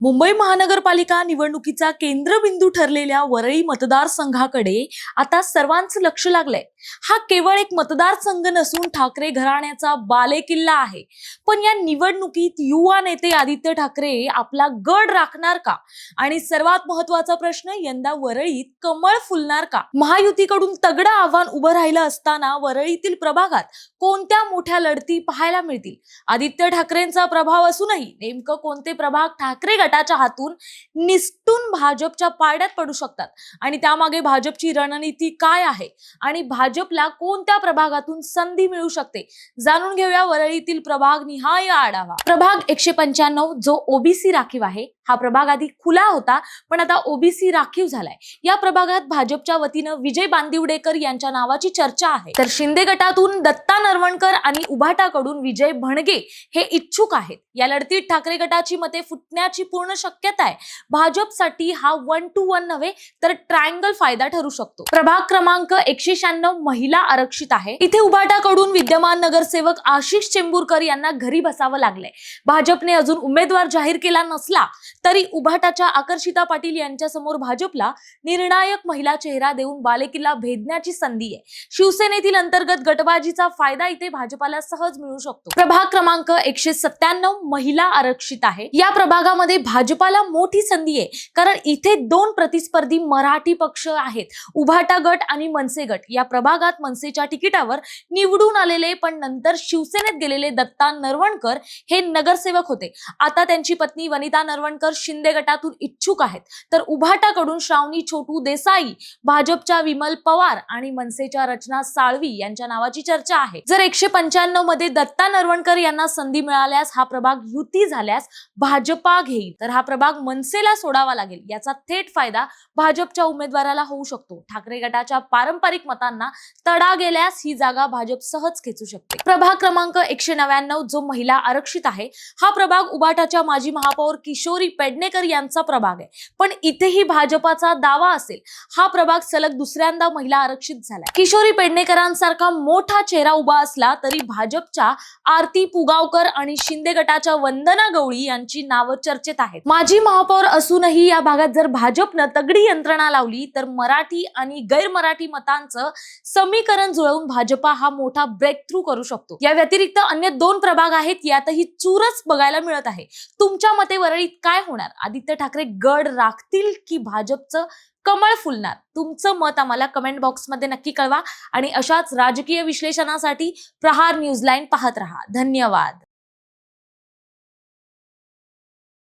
मुंबई महानगरपालिका निवडणुकीचा केंद्रबिंदू ठरलेल्या वरळी मतदारसंघाकडे आता सर्वांचं लक्ष लागलंय. हा केवळ एक मतदारसंघ नसून ठाकरे घराण्याचा बालेकिल्ला आहे. पण या निवडणुकीत युवा नेते आदित्य ठाकरे आपला गड राखणार का? आणि सर्वात महत्त्वाचा प्रश्न, यंदा वरळीत कमळ फुलणार का? महायुतीकडून तगडं आव्हान उभं राहिलं असताना वरळीतील प्रभागात कोणत्या मोठ्या लढती पाहायला मिळतील? आदित्य ठाकरेंचा प्रभाव असूनही नेमकं कोणते प्रभाग ठाकरे गटाच्या हातून निसटून भाजपच्या पारड्यात पडू शकतात? आणि त्यामागे भाजपची रणनीती काय आहे? आणि भाजपला कोणत्या प्रभागातून संधी मिळू शकते? जाणून घेऊया वरळीतील प्रभाग निहाय आढावा. प्रभाग 195 जो ओबीसी राखीव आहे. हा प्रभाग आधी खुला होता पण आता ओबीसी राखीव झालाय. या प्रभागात भाजपच्या वतीनं विजय बांदिवडेकर यांच्या नावाची चर्चा आहे. तर शिंदे गटातून दत्ता नरवणकर आणि उभाटाकडून विजय भणगे हे इच्छुक आहेत. या लढतीत ठाकरे गटाची मते फुटण्याची पूर्ण शक्यता आहे. भाजपसाठी हा 1 to 1 नव्हे तर ट्रायंगल फायदा ठरू शकतो. प्रभाग क्रमांक 196 महिला आरक्षित आहे. इथे उभाटाकडून विद्यमान नगरसेवक आशिष चेंबूरकर यांना घरी बसावं लागलंय. भाजपने अजून उमेदवार जाहीर केला नसला तरी उभाटाच्या आकर्षिता पाटील यांच्या समोर भाजपला निर्णायक महिला चेहरा देऊन बालेकिल्ला भेदण्याची संधी आहे. शिवसेनेतील अंतर्गत गटबाजीचा फायदा इथे भाजपाला सहज मिळू शकतो. प्रभाग क्रमांक 197 महिला आरक्षित आहे. या प्रभागामध्ये भाजपाला मोठी संधी आहे, कारण इथे दोन प्रतिस्पर्धी मराठी पक्ष आहेत, उभाटा गट आणि मनसे गट. या प्रभागात मनसेच्या तिकिटावर निवडून आलेले पण नंतर शिवसेनेत गेलेले दत्ता नरवणकर हे नगरसेवक होते. आता त्यांची पत्नी वनिता नरवणकर शिंदे गटातून इच्छुक आहेत. तर उभाटाकडून श्रावणी छोटू देसाई, भाजपच्या विमल पवार आणि मनसेच्या रचना साळवी यांच्या नावाची चर्चा आहे. जर 195 मध्ये दत्ता नरवणकर यांना संधी मिळाल्यास हा प्रभाग युती झाल्यास भाजपा घेईल, तर हा प्रभाग मनसेला सोडावा लागेल. याचा थेट फायदा भाजपच्या उमेदवाराला होऊ शकतो. ठाकरे गटाच्या पारंपरिक मतांना तडा गेल्यास ही जागा भाजप सहज खेचू शकते. प्रभाग क्रमांक 199 जो महिला आरक्षित आहे. हा प्रभाग उभाटाच्या माजी महापौर किशोरी पेडणेकर यांचा प्रभाग आहे. पण इथेही भाजपाचा दावा असेल. हा प्रभाग सलग दुसऱ्यांदा महिला आरक्षित झाला. किशोरी पेडणेकरांसारखा मोठा चेहरा उभा असला तरी भाजपच्या आरती पुगावकर आणि शिंदे गटाच्या वंदना गवळी यांची नावं चर्चेत आहेत. माजी महापौर असूनही या भागात जर भाजपनं तगडी यंत्रणा लावली तर मराठी आणि गैर मराठी मतांचं समीकरण जुळवून भाजपा हा मोठा ब्रेक थ्रू करू शकतो. या व्यतिरिक्त अन्य 2 प्रभाग आहेत, यातही चूरच बघायला मिळत आहे. तुमच्या मते वरळीत काय होणार? आदित्य ठाकरे गड राखतील की भाजपचं कमळ फुलणार? तुमचं मत आम्हाला कमेंट बॉक्समध्ये नक्की कळवा आणि अशाच राजकीय विश्लेषणासाठी प्रहार न्यूज लाईन पाहत रहा. धन्यवाद.